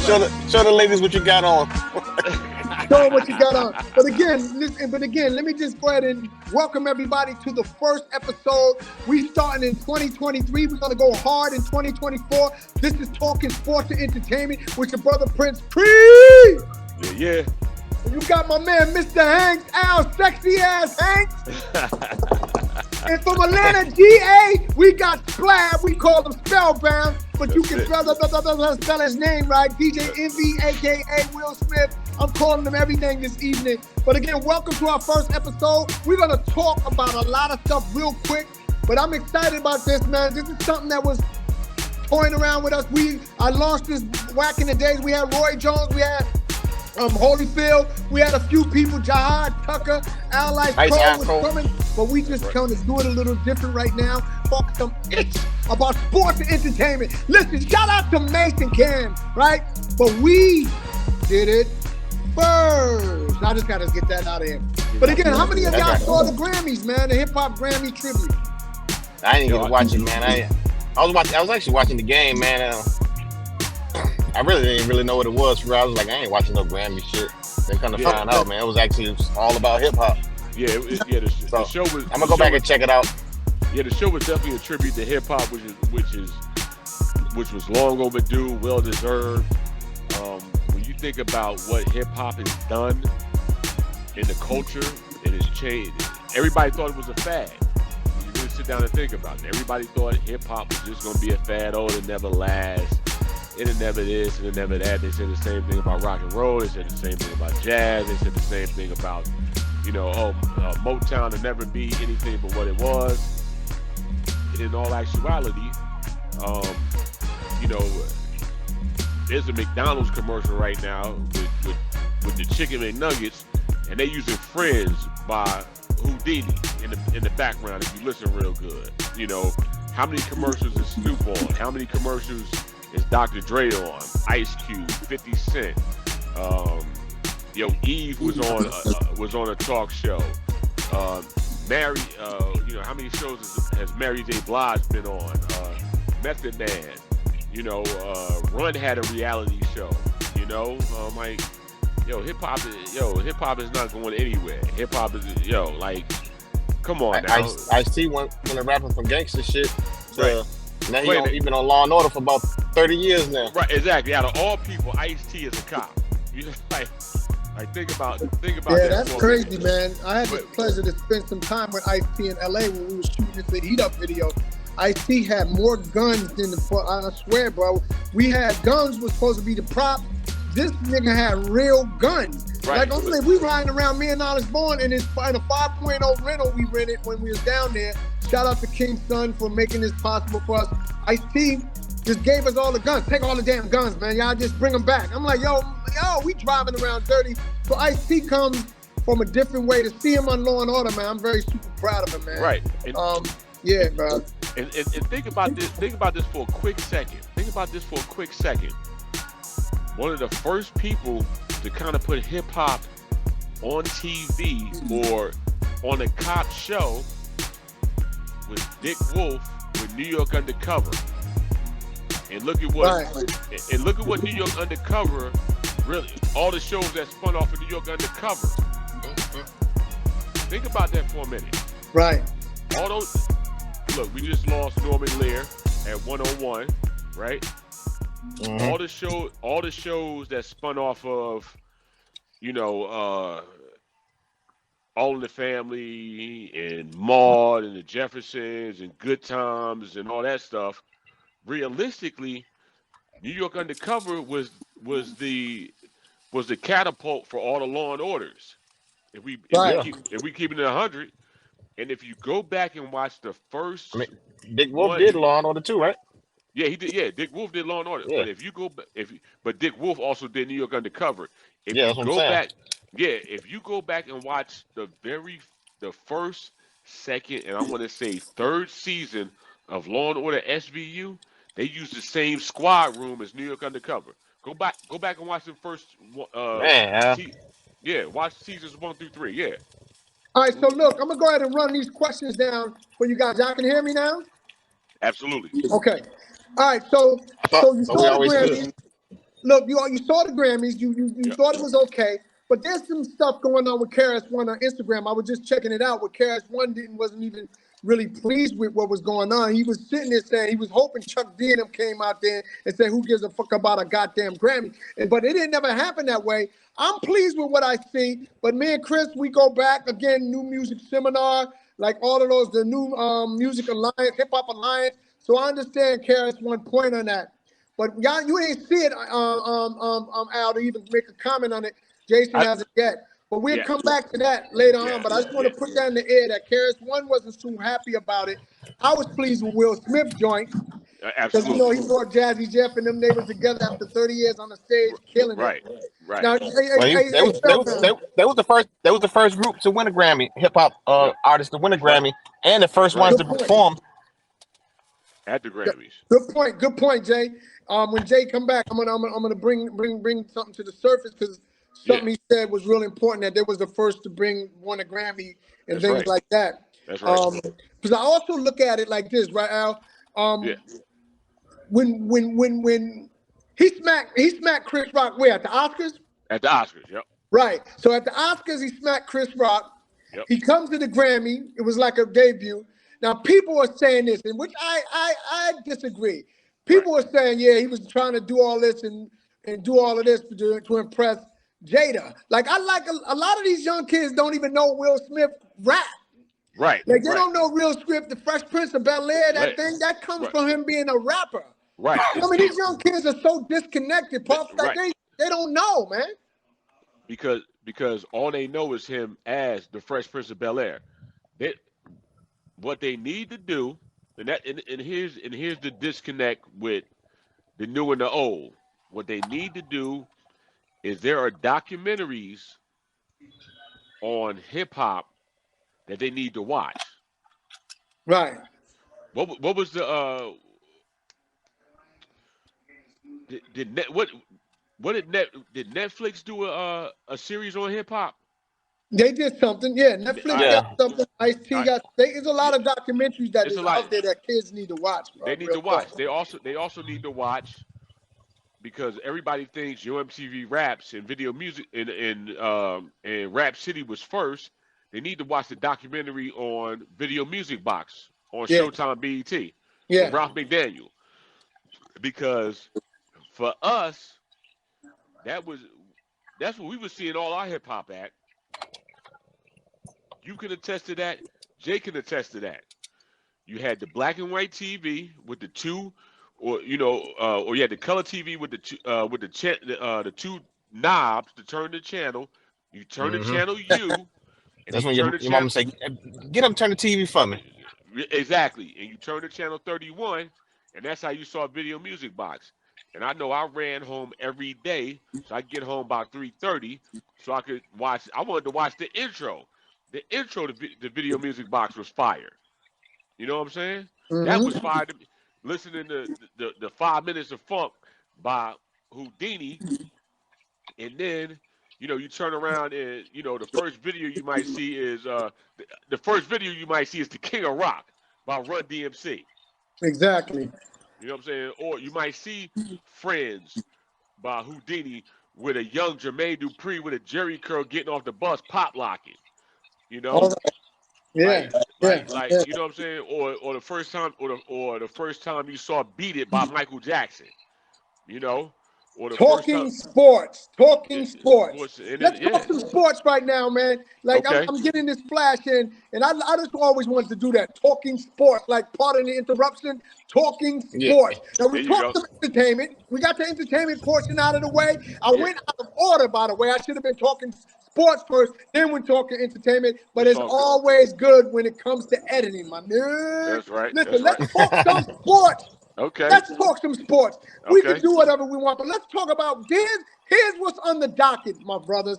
Show the ladies what you got on. Show them what you got on. But again, let me just go ahead and welcome everybody to the first episode. We starting in 2023. We're gonna go hard in 2024. This is Talking Sports and Entertainment with your brother Prince Cree. Yeah. And you got my man, Mr. Hanks, Al, sexy ass Hanks. And from Atlanta, GA, we got Splab. We call him Spellbound, but you can spell his name right. DJ Envy, a.k.a. Will Smith. I'm calling him everything this evening. But again, welcome to our first episode. We're going to talk about a lot of stuff real quick, but I'm excited about this, man. This is something that was toying around with us. I launched this back in the days. We had Roy Jones. We had Holyfield, we had a few people, Jihad, Tucker, Allies Cole was coming, but we just kind of do it a little different right now. Talk some itch about sports and entertainment. Listen, shout out to Mason Cam, right? But we did it first. I just got to get that out of here. But again, how many of y'all saw the Grammys, man? The Hip Hop Grammy tribute? I didn't get to watch it, man. I was actually watching the game, man. I really didn't really know what it was. For real. I was like, I ain't watching no Grammy shit. Then come to find out, man, it was actually all about hip hop. Yeah, the show was. I'm gonna go back and check it out. Yeah, the show was definitely a tribute to hip hop, which was long overdue, well deserved. When you think about what hip hop has done in the culture, it has changed. Everybody thought it was a fad. When you really sit down and think about it, everybody thought hip hop was just gonna be a fad. Oh, it'll never last. It'll never this, it'll never that. They said the same thing about rock and roll. They said the same thing about jazz. They said the same thing about, Motown will never be anything but what it was. And in all actuality, there's a McDonald's commercial right now with the chicken McNuggets, and they using Friends by Houdini in the background if you listen real good. How many commercials is Snoop on? How many commercials is Dr. Dre on? Ice Cube, 50 Cent. Eve was on a talk show. Mary, how many shows has Mary J. Blige been on? Method Man. Run had a reality show. Hip hop is not going anywhere. Hip hop is, come on now. I see one of the rappers from gangster shit. Right. Now he's been on Law and Order for about 30 years now. Right, exactly. Out of all people, Ice-T is a cop. Think about yeah, that's crazy, man. I had the pleasure to spend some time with Ice-T in LA when we were shooting this Heat Up video. Ice-T had more guns than I swear, bro. We had guns was supposed to be the prop. This nigga had real guns. Right. We riding around me and Honest Born in a 5.0 rental we rented when we was down there. Shout out to King's Son for making this possible for us. Ice-T just gave us all the guns. Take all the damn guns, man. Y'all just bring them back. I'm like, yo, we driving around dirty. So Ice-T comes from a different way. To see him on Law and Order, man, I'm very super proud of him, man. Right. Yeah, bro. And think about this. Think about this for a quick second. One of the first people to kind of put hip hop on TV or on a cop show was Dick Wolf with New York Undercover. And look at what New York Undercover really, all the shows that spun off of New York Undercover. Think about that for a minute. Right. All those, look, we just lost Norman Lear at 101, right? Mm-hmm. All the shows that spun off of, All in the Family and Maude and the Jeffersons and Good Times and all that stuff. Realistically, New York Undercover was the catapult for all the Law and Orders. If we keep it at 100, and if you go back and watch the first, Dick Wolf did Law and Order too, right? Yeah, he did. Yeah, Dick Wolf did Law and Order. Yeah. But but Dick Wolf also did New York Undercover. If you go back and watch the first, second, and I'm going to say third season of Law and Order SVU, they used the same squad room as New York Undercover. Go back and watch the first. Watch seasons 1 through 3. Yeah. All right, so look, I'm gonna go ahead and run these questions down for you guys. Y'all can hear me now? Absolutely. Okay. All right, so you saw the Grammys. look, you saw the Grammys, you thought it was okay, but there's some stuff going on with KRS-One on Instagram. I was just checking it out. Where KRS-One wasn't even really pleased with what was going on. He was sitting there saying he was hoping Chuck D and them came out there and said, "Who gives a fuck about a goddamn Grammy?" But it didn't never happen that way. I'm pleased with what I see. But me and Chris, we go back again. New Music Seminar, like all of those, the new Music Alliance, Hip Hop Alliance. So I understand KRS-One point on that. But y'all, you ain't see it, Al, to even make a comment on it. Jason hasn't yet. But we'll come back to that later on. But I just want to put that in the air that KRS-One wasn't too happy about it. I was pleased with Will Smith's joint. Because, you know, he brought Jazzy Jeff and them. They were together after 30 years on the stage, killing it. Right. Now, they was the first group to win a Grammy, hip hop artist to win a Grammy, and the first ones to perform at the Grammys. Good point, Jay. When Jay come back, I'm gonna bring something to the surface because something he said was really important, that they was the first to won a Grammy and things like that. That's right. Because I also look at it like this, right, Al? When he smacked Chris Rock where, at the Oscars? At the Oscars, yep. Right. So at the Oscars, he smacked Chris Rock. Yep. He comes to the Grammy. It was like a debut. Now people are saying this, in which I disagree. People are saying, yeah, he was trying to do all this and do all of this to impress Jada. Like, I like a lot of these young kids don't even know Will Smith rap. Right. Like, they don't know real script. The Fresh Prince of Bel-Air, that comes from him being a rapper. Right. I mean, these young kids are so disconnected, Puff, like they don't know, man. Because all they know is him as the Fresh Prince of Bel-Air. What they need to do, and here's the disconnect with the new and the old. What they need to do is there are documentaries on hip hop that they need to watch. Right. What was the did Netflix do a series on hip hop? They did something, Netflix got something. Ice-T got. There's a lot of documentaries that is out there that kids need to watch. Bro, they need to watch. They also need to watch, because everybody thinks MTV Raps and video music and Rap City was first. They need to watch the documentary on Video Music Box on Showtime BET. With Ralph McDaniel, because for us, that's what we were seeing all our hip hop at. You can attest to that. Jay can attest to that. You had the black and white TV with the two, or you had the color TV with the two knobs to turn the channel. You turn the channel U. That's when your mom say, "Get up, turn the TV for me." Exactly, and you turn to channel 31, and that's how you saw Video Music Box. And I know I ran home every day, so I get home about 3:30, so I could watch. I wanted to watch the intro. The intro to the Video Music Box was fire. You know what I'm saying? That was fire. Listening to the 5 minutes of funk by Houdini, and then you turn around and the first video you might see is the King of Rock by Run DMC. Exactly. You know what I'm saying? Or you might see Friends by Houdini with a young Jermaine Dupri with a Jerry curl getting off the bus pop locking. You know? Like, you know what I'm saying? Or the first time or the first time you saw Beat It by Michael Jackson. Or the talking sports. Let's talk some sports right now, man. Like, I'm getting this flash in, and I just always wanted to do that. Talking sports, like, pardon the interruption. Talking sports. Now we talked some entertainment. We got the entertainment portion out of the way. I went out of order, by the way. I should have been talking sports first, then we're talking entertainment. But it's always good when it comes to editing, my man. That's right. Listen, let's talk some sports. Okay. Let's talk some sports. We can do whatever we want, but let's talk about here's what's on the docket, my brothers.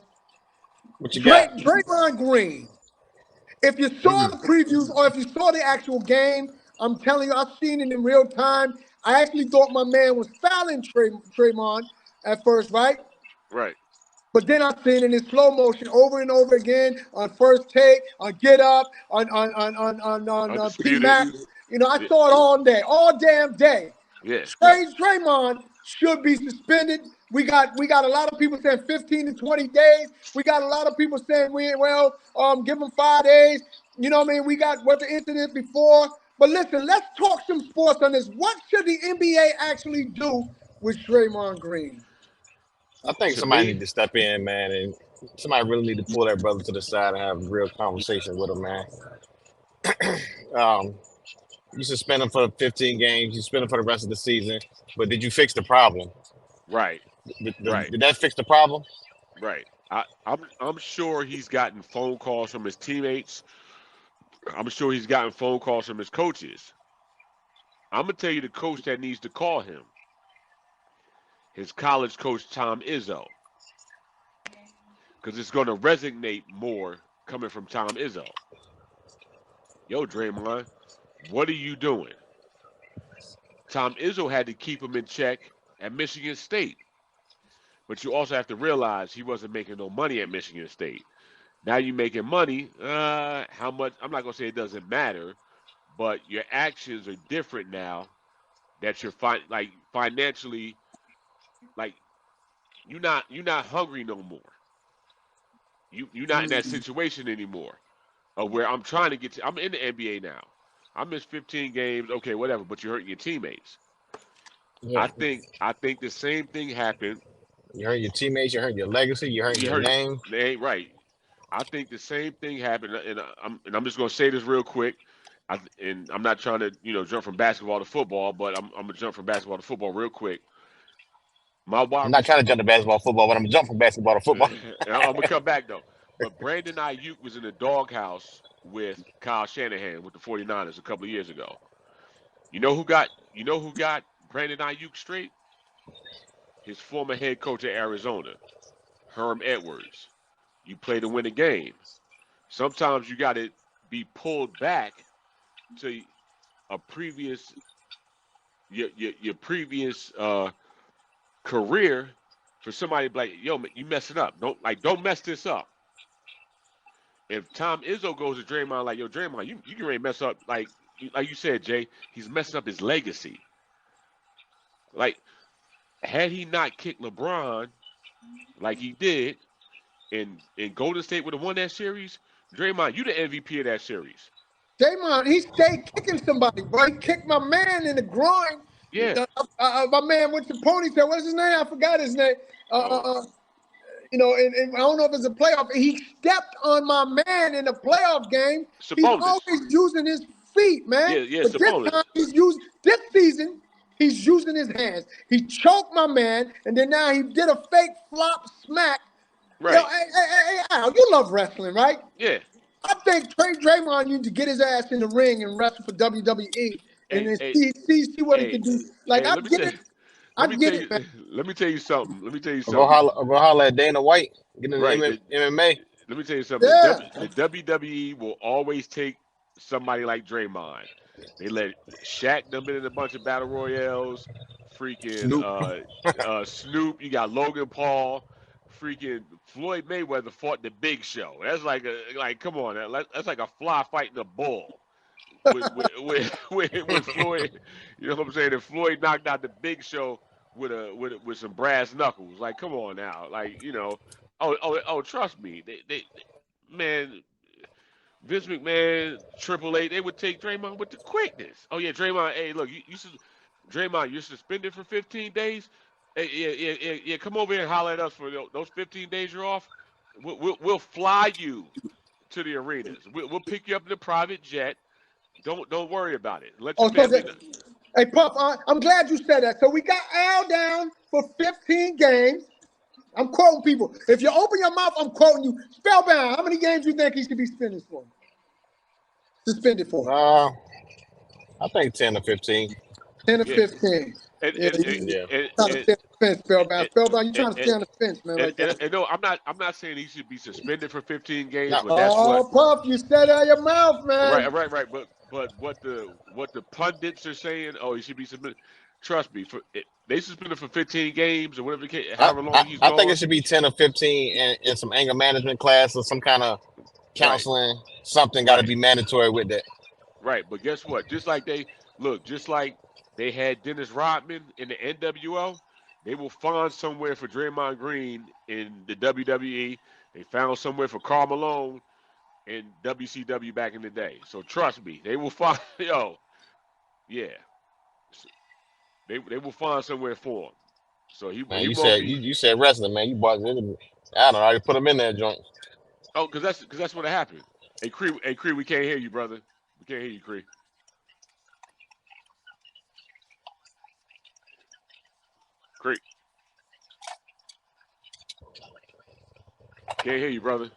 What you got? Draymond Green. If you saw the previews or if you saw the actual game, I'm telling you, I've seen it in real time. I actually thought my man was fouling Draymond at first, right? Right. But then I've seen it in slow motion over and over again on First Take, on Get Up, on PMAX. I saw it all day, all damn day. Yes. Draymond should be suspended We got a lot of people saying 15 to 20 days. We got a lot of people saying give them 5 days. You know what I mean? We got what the incident before. But listen, let's talk some sports on this. What should the NBA actually do with Draymond Green? I think To somebody me, need to step in, man, and somebody really need to pull that brother to the side and have a real conversation with him, man. Um, you suspend him for 15 games. You suspend him for the rest of the season. But did you fix the problem? right, right, Did that fix the problem? right. I'm sure he's gotten phone calls from his teammates. I'm sure he's gotten phone calls from his coaches. I'm gonna tell you the coach that needs to call him. His college coach Tom Izzo, because it's going to resonate more coming from Tom Izzo. Yo, Draymond, what are you doing? Tom Izzo had to keep him in check at Michigan State. But you also have to realize he wasn't making no money at Michigan State. Now you're making money. How much? I'm not going to say it doesn't matter, but your actions are different now that you're financially, like you're not hungry no more. You're not in that situation anymore. Where I'm trying to get to. I'm in the NBA now. I missed 15 games. Okay, whatever. But you're hurting your teammates. Yeah. I think the same thing happened. You hurt your teammates. You hurt your legacy. You hurt You your hurt. name. They ain't right. I think the same thing happened, and I'm just gonna say this real quick. And I'm not trying to jump from basketball to football, but I'm gonna jump from basketball to football real quick. My I'm wide not trying to receiver. jump to basketball, football, but I'm jumping from basketball to football. I'm gonna come back though. But Brandon Ayuk was in the doghouse with Kyle Shanahan with the 49ers a couple of years ago. You know who got Brandon Ayuk straight? His former head coach at Arizona, Herm Edwards. You play to win a game. Sometimes you got to be pulled back to a previous your previous career for somebody to be like, yo, you messing up. Don't mess this up. If Tom Izzo goes to Draymond like, yo, Draymond, you can really mess up like you said, Jay, he's messing up his legacy. Like, had he not kicked LeBron like he did, and Golden State would have won that series, Draymond, you the MVP of that series. Draymond, he stayed kicking somebody, bro. He kicked my man in the groin. Yeah. My man with the ponytail. What's his name? I forgot his name. And I don't know if it's a playoff. He stepped on my man in the playoff game. He's Sabonis. always using his feet, man. Yeah, But Sabonis. this time this season, he's using his hands. He choked my man, and then now he did a fake flop smack. Right. Yo, hey, Al, you love wrestling, right? Yeah. I think Draymond needs to get his ass in the ring and wrestle for WWE and then see what he can do. Like, I get it. I get it, man. Let me tell you something. Go holler at Dana White. Get in the Right. MMA. Let me tell you something. Yeah. The WWE will always take somebody like Draymond. They let Shaq them in a bunch of battle royales. Freaking Snoop. You got Logan Paul. Freaking Floyd Mayweather fought the Big Show. That's like come on, that's like a fly fighting a bull. With Floyd, you know what I'm saying? If Floyd knocked out the Big Show with some brass knuckles, like, come on now, like, trust me, they man, Vince McMahon, Triple H, they would take Draymond with the quickness. Oh yeah, Draymond, hey, look, Draymond, you're suspended for 15 days. Hey, yeah, come over here and holler at us for those 15 days you're off. We'll fly you to the arenas. We'll pick you up in a private jet. Don't worry about it. Let your family know. Hey, Puff, I'm glad you said that. So we got Al down for 15 games. I'm quoting people. If you open your mouth, I'm quoting you. Spellbound, how many games do you think he should be suspended for? I think 10 or 15. 10 or 15. Spellbound. Spellbound, you trying to stay on the fence, man. No, I'm not saying he should be suspended for 15 games, No. but that's Puff, you said out of your mouth, man. Right. But what the pundits are saying, he should be suspended. Trust me, they suspended for 15 games or whatever, however long he's gone. I think it should be 10 or 15 and some anger management class or some kind of counseling. Right. Something got to be mandatory with that. Right, but guess what? Just like they had Dennis Rodman in the NWO, They will find somewhere for Draymond Green in the WWE. They found somewhere for Karl Malone in WCW back in the day. So trust me, they will find. Yo, yeah, they will find somewhere for him. So Man, he you won't said be. you said wrestling, man. You bought it. I don't know. I put him in that joint. Oh, because that's what happened. Hey Cree, we can't hear you, brother. We can't hear you, Cree. Cree, can't hear you, brother.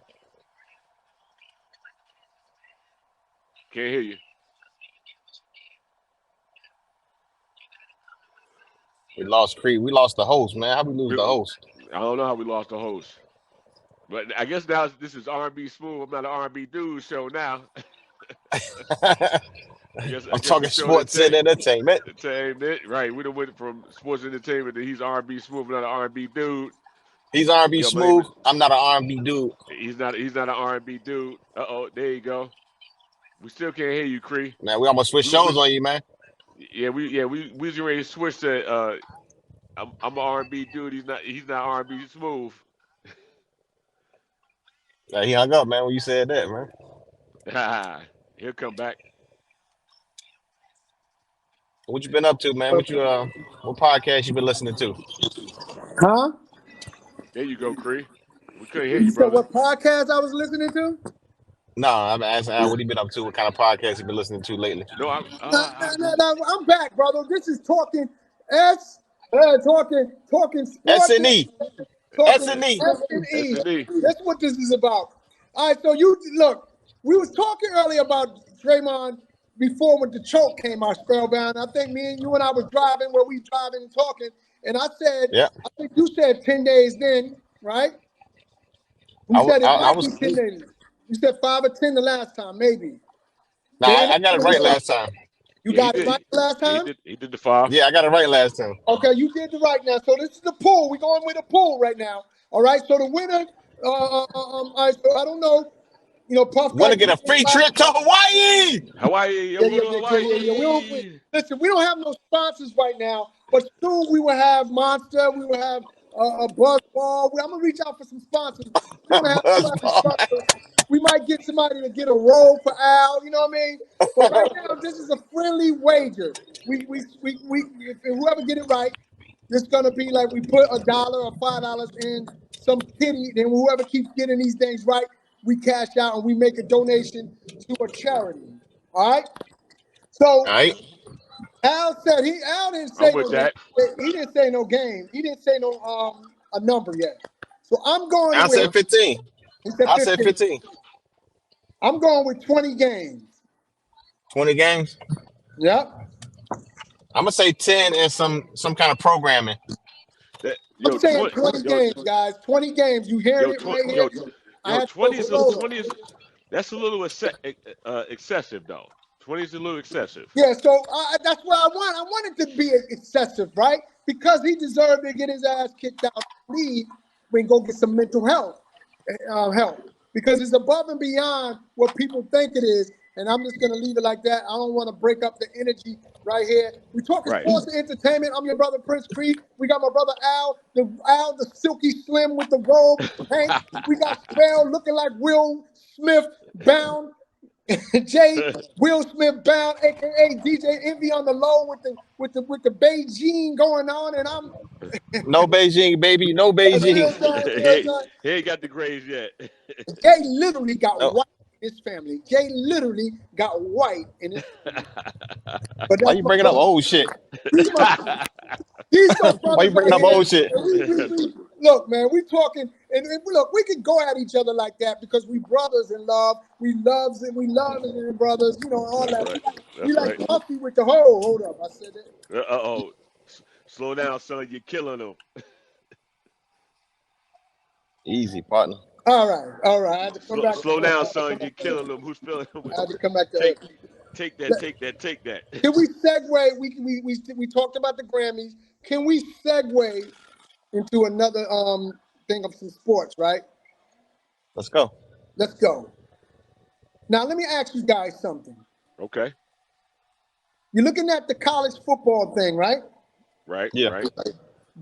Can't hear you. We lost Creed. We lost the host, man. How we lose the host? I don't know how we lost the host, but I guess now this is R&B Smooth. I'm not an R&B dude show now. I I'm guess the talking show sports and entertainment. entertainment. Right, we done went from sports entertainment to he's R&B Smooth, not an R&B dude. He's R&B You don't blame smooth. it. I'm not an R&B dude. He's not an R&B dude. There you go. We still can't hear you, Cree. Man, we almost switched shows on you, man. We was ready to switch to I'm an R&B dude. He's not R&B Smooth. He hung up, man, when you said that, man. He'll come back. What you been up to, man? What podcast you been listening to? Huh? There you go, Cree. We couldn't hear You you, said brother. what podcast I was listening to? No, I'm asking Al what he been up to, what kind of podcast you been listening to lately. No, I'm back, brother. This is talking talking sports. S&E. Talking S&E. S&E. S&E. That's what this is about. All right, so you look, we was talking earlier about Draymond before when the choke came out, Spellbound. I think me and you and I was driving where we driving and talking, and I said, Yeah. I think you said 10 days then, right? We said it might be 10 days. You said 5 or 10 the last time, maybe. Nah, I got it right last time. You got it right last time? He did the 5. Yeah, I got it right last time. Okay, you did the right now. So this is the pool. We're going with a pool right now. All right. So the winner, all right, so I don't know. You know, Puff. Want to get a free trip to Hawaii? Hawaii. Hawaii. Listen, we don't have no sponsors right now, but soon we will have Monster. We will have a Buzzball. I'm gonna reach out for some sponsors. We're gonna have sponsors. We might get somebody to get a roll for Al. You know what I mean? But right now, this is a friendly wager. We if whoever get it right, it's gonna be like we put $1 or $5 in some kitty. Then whoever keeps getting these things right, we cash out and we make a donation to a charity. All right. So All right. Al said Al didn't say no game. He didn't say no game. He didn't say no a number yet. So I'm going. I said 15. He said 15. I said 15. I'm going with 20 games. 20 games? Yep. I'm gonna say 10 and some kind of programming. I'm saying 20 games, guys. 20 games. You hearing it right here? 20 is that's a little excessive though. 20 is a little excessive. Yeah, so that's what I want. I want it to be excessive, right? Because he deserved to get his ass kicked out, leave, and go get some mental health help. Because it's above and beyond what people think it is. And I'm just going to leave it like that. I don't want to break up the energy right here. We're talking sports and entertainment. I'm your brother, Prince Cree. We got my brother Al, the silky slim with the robe. Hank. We got Spell looking like Will Smith bound. Will Smith bound, aka DJ Envy on the low with the Beijing going on, and I'm no Beijing, baby, no Beijing. He ain't got the grades yet. Jay literally got white in his family. Jay literally got white in his family. But why you bringing up old shit? Why you bringing up old shit? Look, man, we talking, and look, we can go at each other like that because we brothers in love. We love and brothers, you know, all that. We like Puffy with the hoe. Hold up, I said that. Slow down, son. You're killing them. Easy, partner. All right. I had to come back. Slow down, son. You're killing them. Who's feeling them? I had to come back to Take that. Can we segue? We talked about the Grammys. Can we segue into another thing of some sports, right? Let's go. Now let me ask you guys something. Okay. You're looking at the college football thing, right? Right. Yeah. Right.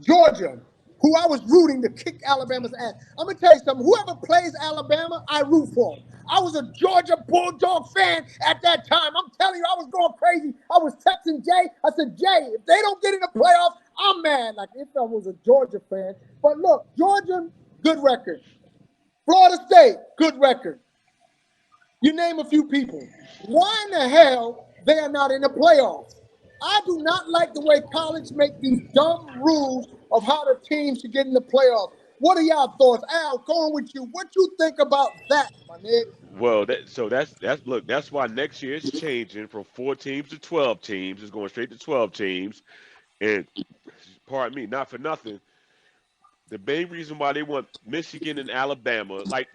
Georgia, who I was rooting to kick Alabama's ass. I'm gonna tell you something. Whoever plays Alabama, I root for 'em. I was a Georgia Bulldog fan at that time. I'm telling you, I was going crazy. I was texting Jay. I said, Jay, if they don't get in the playoffs, I'm mad. Like if I was a Georgia fan. But look, Georgia, good record. Florida State, good record. You name a few people. Why in the hell they are not in the playoffs? I do not like the way college make these dumb rules of how the teams should get in the playoffs. What are y'all thoughts? Al, going with you. What you think about that, my nigga? Well, that's look. That's why next year it's changing from 4 teams to 12 teams. It's going straight to 12 teams. And pardon me, not for nothing. The main reason why they want Michigan and Alabama, like,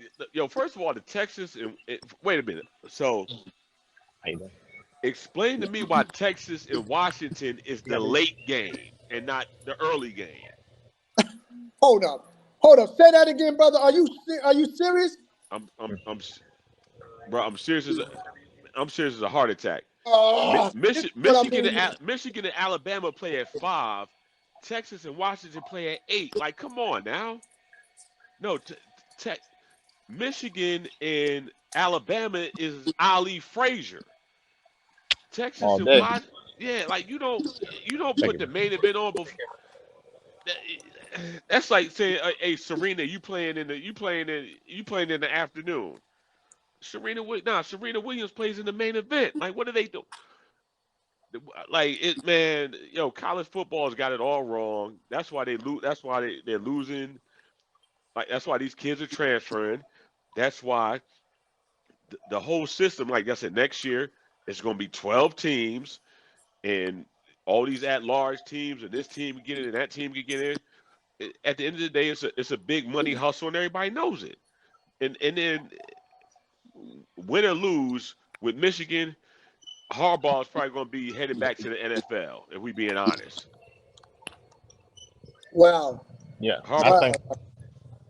first of all, the Texas and wait a minute. So explain to me why Texas and Washington is the late game and not the early game. Hold up. Hold up. Say that again, brother. Are you serious? I'm bro. I'm serious as a heart attack. This is what I mean. Michigan and Alabama play at 5. Texas and Washington play at 8. Like, come on now. No, Michigan and Alabama is Ali Frazier. Texas all and day. Washington, yeah, like you don't put the main event on before. That's like saying, "Hey, Serena, you playing in the afternoon." Serena Williams plays in the main event. Like, what do they do? Like it, man. College football's got it all wrong. That's why they lose. That's why they're losing. Like that's why these kids are transferring. That's why the whole system. Like I said, next year it's going to be 12 teams, and all these at-large teams, and this team can get in, and that team can get in. At the end of the day, it's a big money hustle, and everybody knows it. And then win or lose with Michigan, Harbaugh is probably going to be headed back to the NFL. If we being honest. Wow. Yeah, Harbaugh.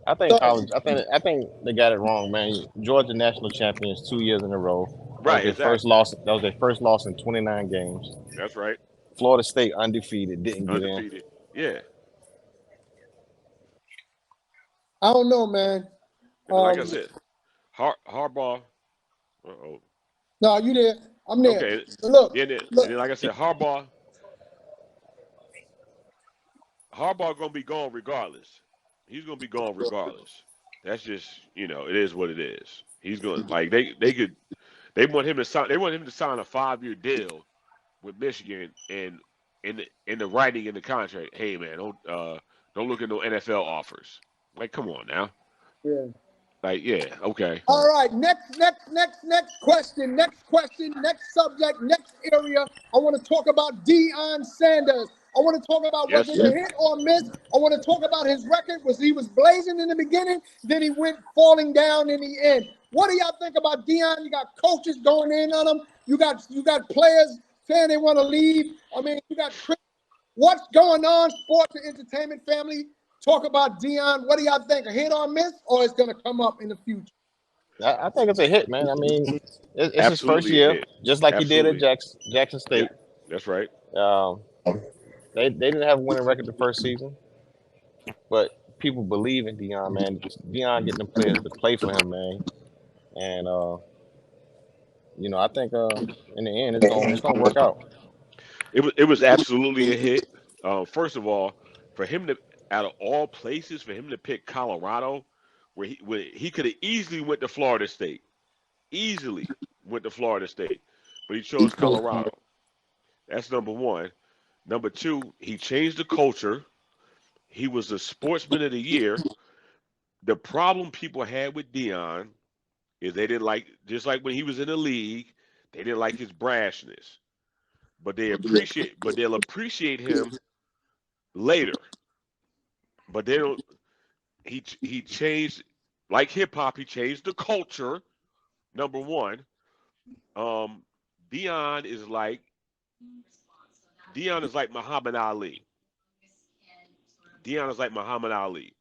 I think college. I think they got it wrong, man. Georgia national champions 2 years in a row. Right, exactly. First loss. That was their first loss in 29 games. That's right. Florida State undefeated, didn't get in. Undefeated. Yeah. I don't know, man. And like I said, Harbaugh. Uh-oh. No, you there. I'm there. Okay. Look, And then, like I said, Harbaugh gonna be gone regardless. He's gonna be gone regardless. That's just it is what it is. He's going like they want him to sign a 5-year deal with Michigan, and in the writing in the contract, hey man, don't look at no NFL offers. Like, come on now. yeah. Like, yeah, okay. All right, next question, next subject, next area. I want to talk about Deion Sanders. I want to talk about was it a hit or a miss. I want to talk about his record. He was blazing in the beginning, then he went falling down in the end. What do y'all think about Deion? You got coaches going in on him. You got players saying they want to leave. I mean, you got what's going on, sports and entertainment family. Talk about Deion. What do y'all think? A hit or a miss, or it's going to come up in the future? I think it's a hit, man. I mean, it's his first Absolutely a year, hit. just like Absolutely. he did at Jackson State. Yeah, that's right. They didn't have a winning record the first season, but people believe in Deion, man. Deion getting the players to play for him, man. And I think in the end it's gonna work out. It was absolutely a hit. First of all, for him to, out of all places, for him to pick Colorado, where he could have easily went to Florida State, but he chose Colorado. That's number one. Number two, he changed the culture. He was a sportsman of the year. The problem people had with Deion is they didn't like, just like when he was in the league, they didn't like his brashness. But they'll appreciate him later. But they don't. He changed, like hip hop. He changed the culture. Number one, Deion is like Muhammad Ali. Deion is like Muhammad Ali.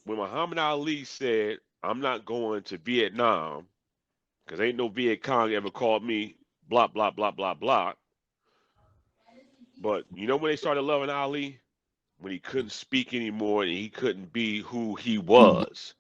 When Muhammad Ali said, "I'm not going to Vietnam because ain't no Viet Cong ever called me," blah blah blah blah blah. But you know when they started loving Ali? When he couldn't speak anymore and he couldn't be who he was.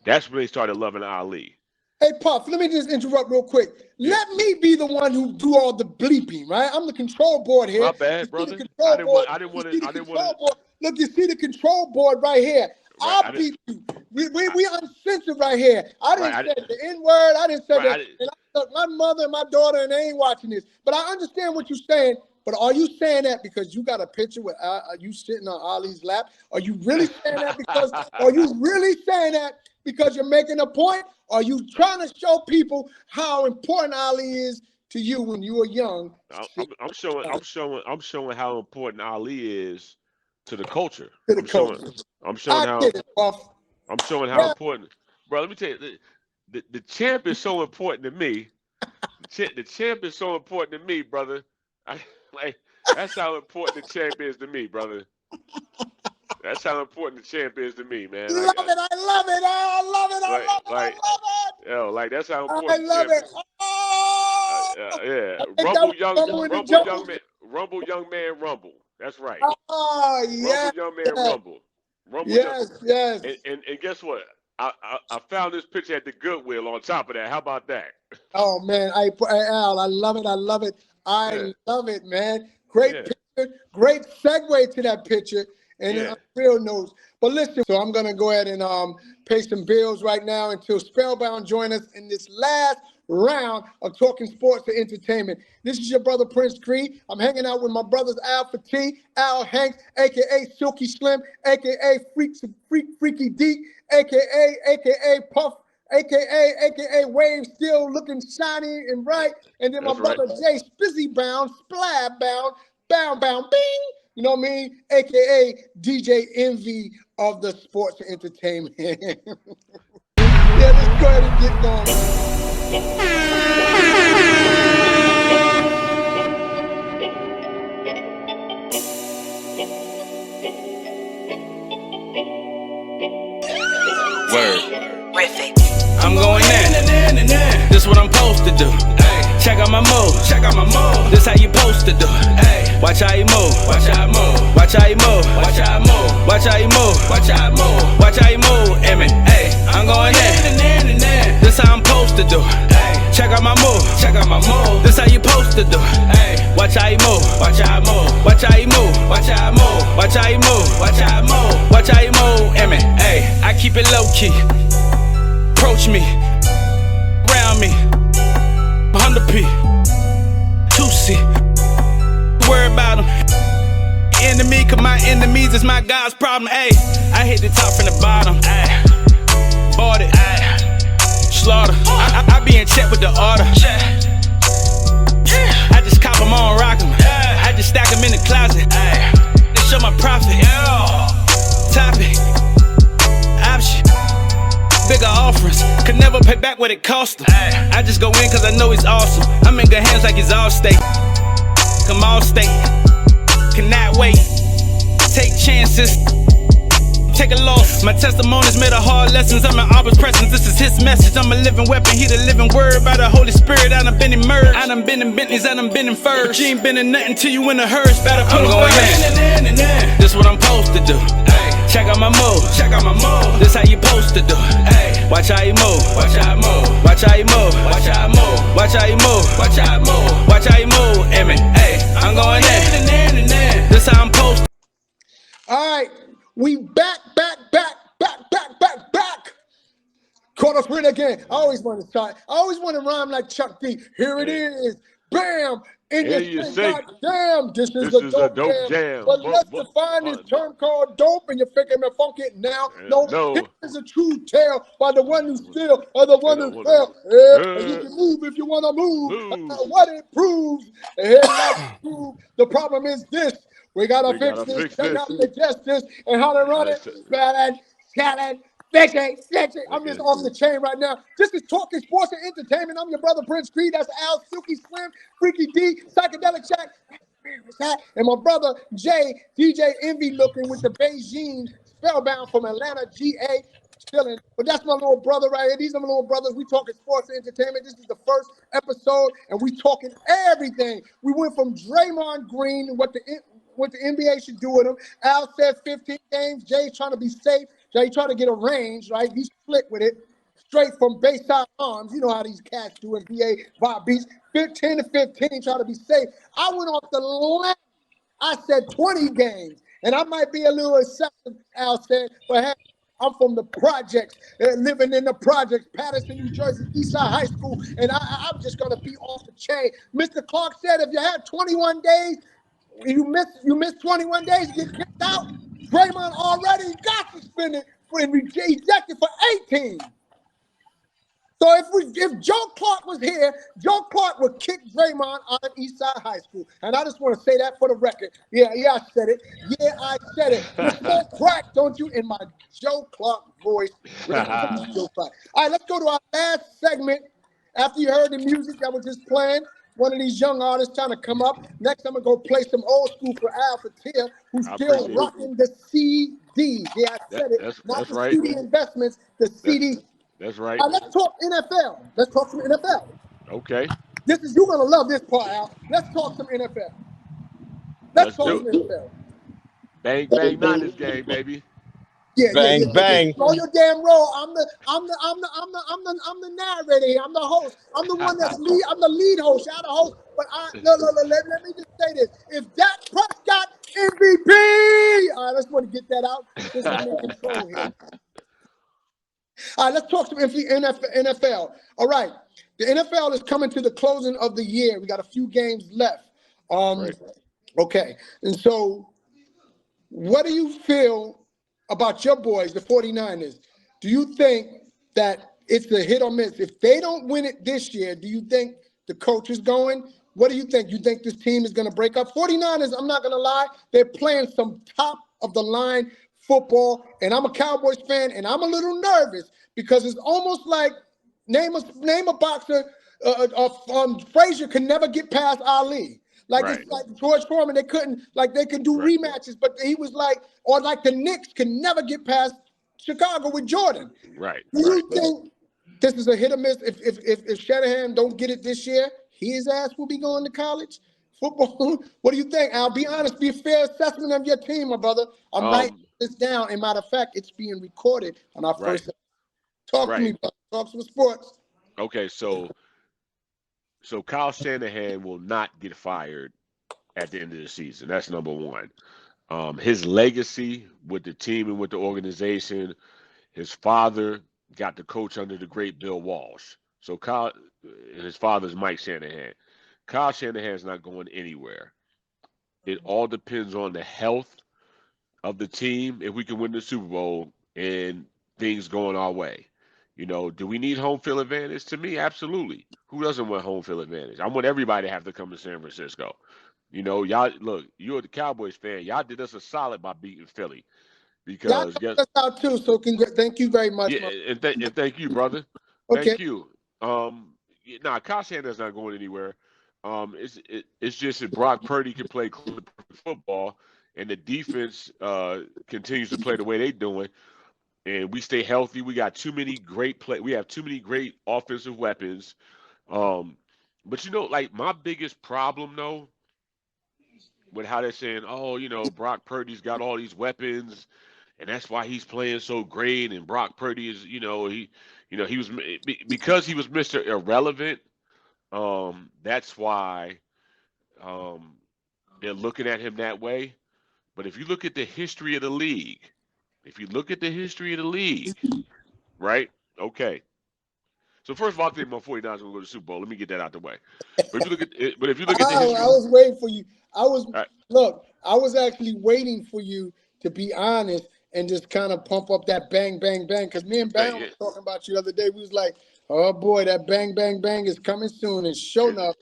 That's when they started loving Ali. Hey, Puff, let me just interrupt real quick. Yeah. Let me be the one who do all the bleeping, right? I'm the control board here. My bad, brother. I didn't want to. Look, you see the control board right here. Right, I'll beat you. We uncensored right here. I didn't say the N-word. I didn't say that. And I took my mother and my daughter, and they ain't watching this. But I understand what you're saying. But are you saying that because you got a picture with you sitting on Ali's lap? Are you really saying that because? Are you really saying that because you're making a point? Are you trying to show people how important Ali is to you when you were young? I'm showing how important Ali is to the culture. I'm showing how important. Bro, let me tell you, the champ is so important to me. The champ is so important to me, brother. That's how important the champ is to me, brother. That's how important the champ is to me, man. I love it. Yo, like that's how important. I love it. Yeah. Rumble, young man, rumble. That's right. Oh, yeah. Rumble, young man, rumble. Yes. And guess what? I found this picture at the Goodwill on top of that. How about that? Oh, man. Al, I love it. I love it, man. Great picture. Great segue to that picture. And on real notes. But listen, so I'm going to go ahead and pay some bills right now until Spellbound join us in this last round of talking sports and entertainment. This is your brother Prince Cree. I'm hanging out with my brothers Alpha T, Al Hanks, a.k.a. Silky Slim, a.k.a. Freaky D, a.k.a. Puff, a.k.a. Wave still looking shiny and bright. And then my brother Jay Spellbound, Bound, Bing. You know what I mean? A.K.A. DJ Envy of the sports and entertainment. Yeah, let's go ahead and get going. Word. I'm going in. This what I'm supposed to do. Check out my move. This how you supposed to do. Watch how you move. Watch how you move. Watch how you move. Watch how you move. Watch how you move. Watch how you move. Watch how you move. Hey, I'm going in. This how I'm supposed to do. Check out my move. This how you supposed to do. Watch how you move. Watch how you move. Watch how you move. Watch how you move. Watch how you move. Watch how you move. Watch how you move. Hey, I keep it low key. Approach me. Around me. 100p. 2C. Worry about them. Enemy, cause my enemies is my God's problem. Ayy, I hit the top from the bottom. Ayy, bought it. Ayy, slaughter. I be in check with the order. I just cop them on, rock them. I just stack them in the closet. Ayy, they show my profit. Topic. Option. Bigger offerings. Could never pay back what it cost them. I just go in cause I know he's awesome. I'm in good hands like he's all state. I'm all state. Cannot wait. Take chances. Take a loss. My testimonies made a hard lessons. I'm in Abba's presence. This is his message. I'm a living weapon. He the living word. By the Holy Spirit, I done been immersed. I done been in Bentleys. I done been in furs. But you ain't been in nothing till you in the hearse. Better put I'm going in. This what I'm supposed to do. Check out my move. This how you supposed to do. Watch how you move. Watch how you move. Watch how you move. Watch how you move. Watch how you move. Watch how you move. Watch how you move. Hey, I'm going in. This how I'm supposed to. All right, we back. Caught us with it again. I always want to rhyme like Chuck D. Here it is. Bam. In this thing, goddamn, this is a dope jam. But let's define this term called dope, and you're thinking me funk it now. No, this is a true tale by the one who still or the one who fell. And you can move if you want to move. What it proves, the problem is this. We gotta fix this. Check out the justice and how to run it. Challenge. Fix it. I'm just off the chain right now. This is Talking Sports and Entertainment. I'm your brother Prince Cree. That's Al, Silky Slim, Freaky D, Psychedelic Shack, and my brother Jay, DJ Envy looking with the Beijing Spellbound from Atlanta, GA. chilling. But that's my little brother right here. These are my little brothers. We talking sports and entertainment. This is the first episode, and we talking everything. We went from Draymond Green and what the NBA should do with him. Al said 15 games. Jay's trying to be safe. Jay trying to get a range, right? He's slick with it. Straight from Bayside Arms. You know how these cats do in VA Vibe Beach. 15 to 15, trying to be safe. I went off the limb. I said 20 games. And I might be a little excessive, Al said, but hey, I'm from the projects, living in the projects, Patterson, New Jersey, Eastside High School, and I'm just going to be off the chain. Mr. Clark said if you had 21 days, you miss 21 days, you get kicked out. Draymond already got suspended and ejected for 18. So if Joe Clark was here, Joe Clark would kick Draymond out of Eastside High School. And I just want to say that for the record. Yeah, I said it. Yeah, I said it. You smoke crack, don't you? In my Joe Clark voice. Joe Clark. All right, let's go to our last segment. After you heard the music that was just playing, one of these young artists trying to come up. Next, I'm going to go play some old school for Al Fatir, who's still rocking the CDs. Yeah, I said it. Not the right. CD investments, the CD. That's right. Let's talk NFL. Let's talk some NFL. Okay. You're gonna love this part, Al. Let's talk some NFL. Let's talk some NFL. Bang bang Niners game, baby. Yeah, bang bang. Throw your damn roll. I'm the narrator here. I'm the host. I'm the one that's lead. I'm the lead host. Y'all the host. But let me just say this. If Dak Prescott MVP, all right, let's want to get that out. This is in control here. All right, let's talk some NFL. All right, the NFL is coming to the closing of the year. We got a few games left. Right. Okay, and so what do you feel about your boys, the 49ers? Do you think that it's a hit or miss? If they don't win it this year, do you think the coach is going? What do you think? You think this team is going to break up? 49ers, I'm not going to lie, they're playing some top-of-the-line football, and I'm a Cowboys fan, and I'm a little nervous because it's almost like name a boxer. Frazier could never get past Ali. It's like George Foreman, they could do rematches, but he was like, or like the Knicks could never get past Chicago with Jordan. Right. Do you think this is a hit or miss? If Shanahan don't get it this year, his ass will be going to college football. What do you think? I'll be honest, be a fair assessment of your team, my brother. I'm writing this down. And matter of fact, it's being recorded on our first. Talk to me, brother. Talk some sports. Okay, so Kyle Shanahan will not get fired at the end of the season. That's number one. His legacy with the team and with the organization, his father got the coach under the great Bill Walsh. So his father's Mike Shanahan. Kyle Shanahan's not going anywhere. It all depends on the health of the team if we can win the Super Bowl and things going our way. Do we need home field advantage? To me, absolutely. Who doesn't want home field advantage? I want everybody to have to come to San Francisco. Y'all, look, you're the Cowboys fan. Y'all did us a solid by beating Philly. Because y'all us out too, so thank you very much. Yeah, and thank you, brother. Okay. Thank you. Kyle Shanahan's not going anywhere. It's just that Brock Purdy can play football, and the defense continues to play the way they're doing, and we stay healthy. We got too many great We have too many great offensive weapons. But my biggest problem though, with how they're saying, Brock Purdy's got all these weapons, and that's why he's playing so great. And Brock Purdy is, he was because he was Mr. Irrelevant. That's why they're looking at him that way. But if you look at the history of the league, right? Okay. So first of all, I think my 49ers will go to the Super Bowl. Let me get that out the way. But if you look at the history, I was waiting for you. I was actually waiting for you to be honest and just kind of pump up that bang, bang, bang. Because me and Bam was talking about you the other day. We was like, oh boy, that bang, bang, bang is coming soon. And sure enough,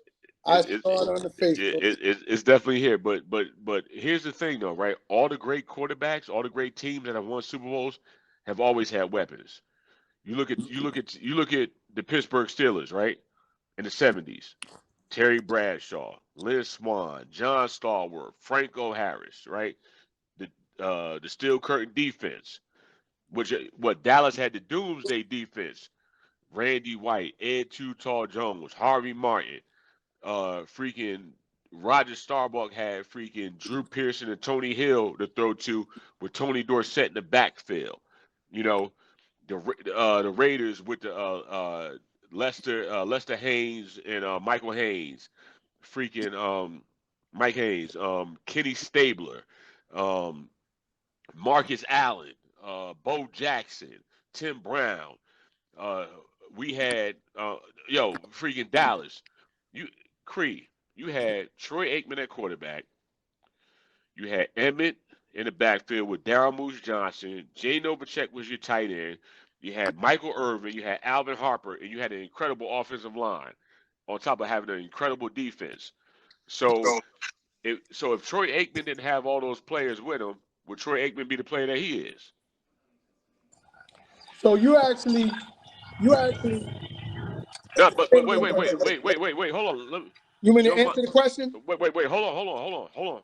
I saw it on the Facebook. It's definitely here. But here's the thing though, right? All the great quarterbacks, all the great teams that have won Super Bowls have always had weapons. You look at the Pittsburgh Steelers, right? In the 70s. Terry Bradshaw, Liz Swan, John Stallworth, Franco Harris, right? The Steel Curtain defense. what Dallas had the doomsday defense. Randy White, Ed Too Tall Jones, Harvey Martin, freaking Roger Starbuck had freaking Drew Pearson and Tony Hill to throw to with Tony Dorsett in the backfield. You know, the Raiders with the Lester Haynes and Michael Haynes, freaking Mike Haynes, Kenny Stabler, um, Marcus Allen, Bo Jackson, Tim Brown. Uh, we had freaking Dallas. You Cree. You had Troy Aikman at quarterback. You had Emmett in the backfield with Daryl Moose Johnson. Jay Novacek was your tight end. You had Michael Irvin. You had Alvin Harper, and you had an incredible offensive line on top of having an incredible defense. So if Troy Aikman didn't have all those players with him, would Troy Aikman be the player that he is? So you actually. No, but wait. Hold on. You mean to answer the question? Wait. Hold on.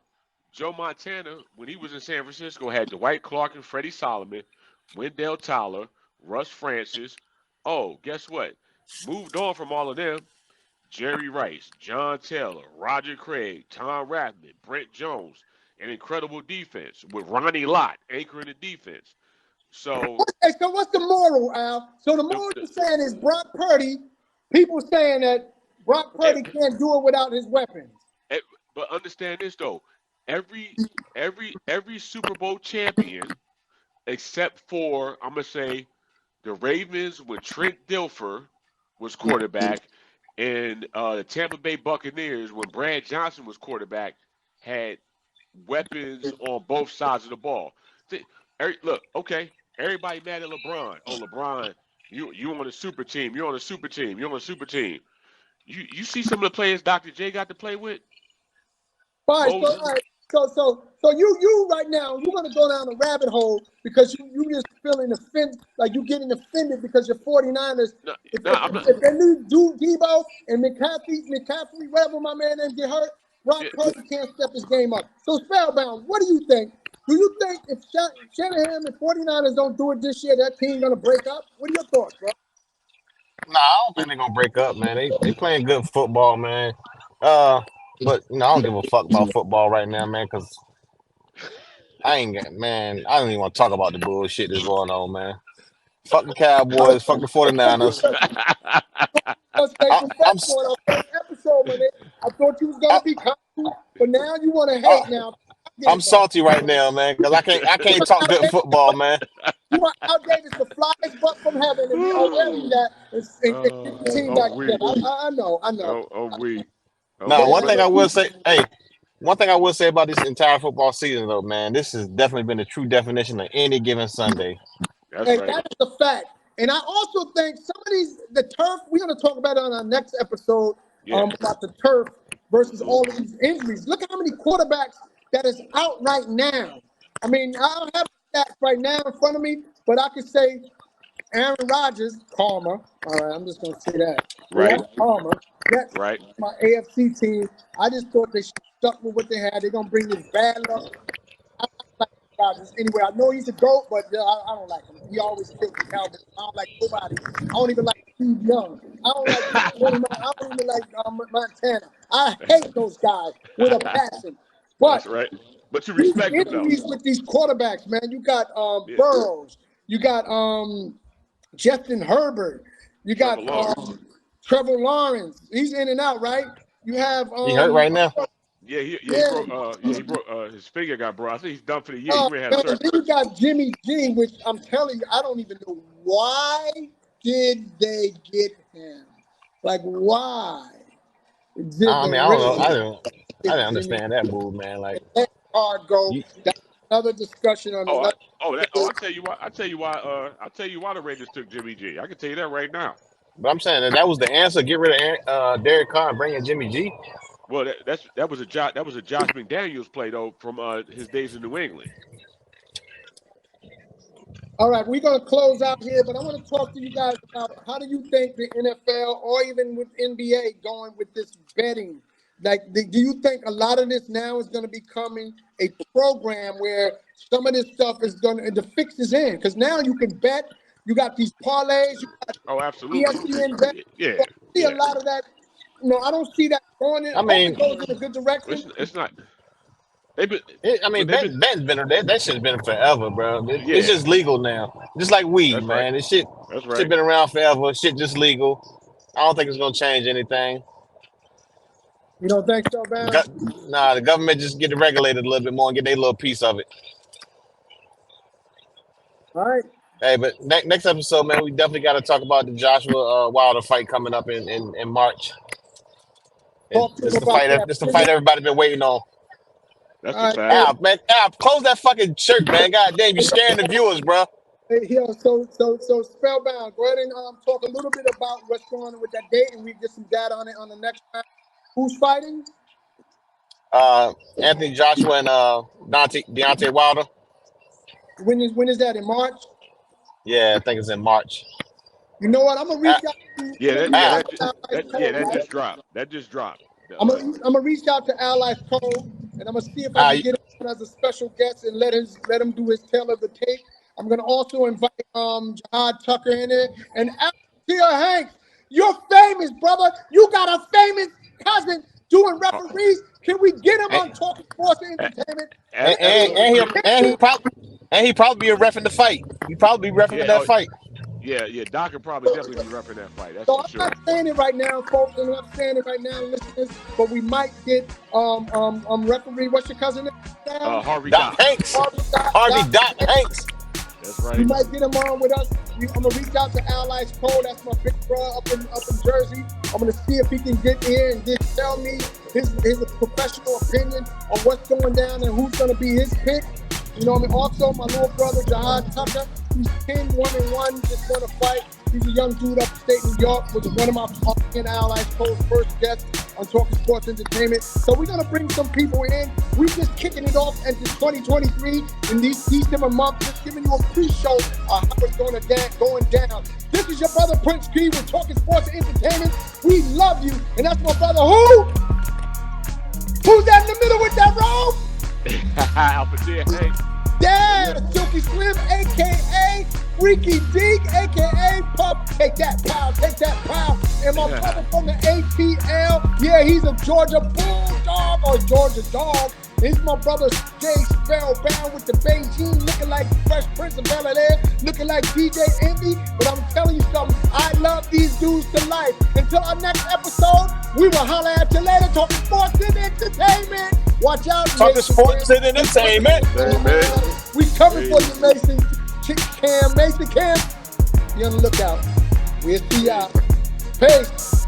Joe Montana, when he was in San Francisco, had Dwight Clark and Freddie Solomon, Wendell Tyler, Russ Francis. Oh, guess what? Moved on from all of them. Jerry Rice, John Taylor, Roger Craig, Tom Rathman, Brent Jones, an incredible defense with Ronnie Lott anchoring the defense. So, okay, so what's the moral, Al? So the moral you're saying is Brock Purdy. People saying that Brock Purdy can't do it without his weapons. But understand this though, every Super Bowl champion, except for I'm gonna say the Ravens when Trent Dilfer was quarterback, and the Tampa Bay Buccaneers when Brad Johnson was quarterback, had weapons on both sides of the ball. Look, okay. Everybody mad at LeBron. Oh, LeBron, you on a super team. You're on a super team. You're on a super team. You see some of the players Dr. J got to play with? Fine. So you right now, you're going to go down a rabbit hole because you just feeling offended, like you getting offended because your 49ers, if they need Debo and McCaffrey, whatever my man name get hurt, Brock Purdy can't step his game up. So Spellbound, what do you think? Do you think if Shanahan and 49ers don't do it this year, that team going to break up? What are your thoughts, bro? Nah, I don't think they're gonna break up, man. They playing good football, man. But I don't give a fuck about football right now, man, because I don't even want to talk about the bullshit that's going on, man. Fuck the Cowboys, fuck the 49ers. I'm Episode, man. I thought you was gonna be cocky, but now you want to hate now. I'm salty right now, man, because I can't talk good football, man. You want outdated the flies butt from heaven and be aware of that and get the team back together. I know. Now, one thing I will say about this entire football season, though, man, this has definitely been the true definition of any given Sunday. That is a fact. And I also think some of the turf, we're going to talk about it on our next episode about the turf versus all of these injuries. Look at how many quarterbacks that is out right now. I mean, I don't have stats right now in front of me, but I could say Aaron Rodgers, Palmer. All right, I'm just going to say that. Right. Palmer. That's right. My AFC team. I just thought they stuck with what they had. They're going to bring this bad luck. I like Rodgers. Anyway, I know he's a GOAT, but I don't like him. He always kills the Cowboys. I don't like nobody. I don't even like Steve Young. I don't even like Montana. I hate those guys with a passion. But that's right. But you respect them, though. With these quarterbacks, man. You got Burrows. You got Justin Herbert. You got Trevor Lawrence. He's in and out, right? You have he hurt right now. He broke his finger got broke. I think he's done for the year. He may have surgery. Then you got Jimmy G, which I'm telling you, I don't even know why did they get him. Like why? I don't know. I didn't understand that move, man. Like let go. That's another discussion on I'll tell you why the Raiders took Jimmy G. I can tell you that right now. But I'm saying that was the answer. Get rid of Derek Carr and bring in Jimmy G. Well, that was a Josh McDaniels play though from his days in New England. All right, we're gonna close out here, but I want to talk to you guys about how do you think the NFL or even with NBA going with this betting Like, do you think a lot of this now is going to becoming a program where some of this stuff is going to, the fix is in? Because now you can bet, you got these parlays, you got absolutely. ESPN bet. Yeah. So I see a lot of that. I don't see that going in. I mean, it goes in a good direction. It's not. Betting's been that shit's been forever, bro. It's Yeah. just legal now, just like weed, That's man. right. This shit, That's right. shit been around forever. Shit just legal. I don't think it's gonna change anything. You don't think so, man? Nah, the government just get it regulated a little bit more and get their little piece of it. All right. Hey, but next episode, man, we definitely got to talk about the Joshua Wilder fight coming up in March. It's the fight. It's the fight everybody been waiting on. That's a fact. Al, close that fucking shirt, man. God damn, you scaring the viewers, bro. Hey, so Spellbound, go ahead and talk a little bit about what's going on with that date, and we get some data on it on the next round. Who's fighting? Anthony Joshua and Deontay Wilder. When is that, in March? Yeah, I think it's in March. You know what? I'm gonna reach out to that just dropped. That just dropped. I'm gonna reach out to Allies Cole, and I'm gonna see if I can get him as a special guest and let him do his tale of the tape. I'm gonna also invite Jihad Tucker in it, and Hanks, you're famous, brother. You got a famous cousin doing referees. Can we get him on Talking Sports and Entertainment? And he probably be a ref in the fight. He probably be reffing that fight. Yeah, Doc could probably definitely be reffing that fight. That's so for I'm sure. not saying it right now, folks, and I'm not saying it right now, listeners, but we might get referee. What's your cousin name? Harvey Doc Hanks. Harvey Doc Hanks. That's right. We might get him on with us. I'm gonna reach out to Allies Cole. That's my big bro up in Jersey. I'm gonna see if he can get here and tell me his professional opinion on what's going down and who's gonna be his pick. You know what I mean? Also, my little brother Jihad Tucker, he's 10-1-1, just won a fight. He's a young dude upstate New York, was one of my Allies Cole's first guests on Talking Sports Entertainment. So we're gonna bring some people in. We're just kicking it off into 2023 in these December months, just giving you a pre-show of how it's going down. This is your brother Prince Cree with Talking Sports Entertainment. We love you, and that's my brother who? Who's that in the middle with that robe? Alpha J. Hanks. Yeah, Silky Slim, a.k.a. Freaky Deke, a.k.a. Pup. Take that, pal. And my brother from the ATL, yeah, he's a Georgia Bulldog or Georgia Dog. He's my brother Jay Spellbound with the Beijing, looking like Fresh Prince of Bel-Air, looking like DJ Envy. But I'm telling you something, I love these dudes to life. Until our next episode, we will holler at you later. Talking Sports and Entertainment. Watch out, Talking Sports and Entertainment. We coming for you, Mason Cam. Be on the lookout. We'll see y'all. Peace.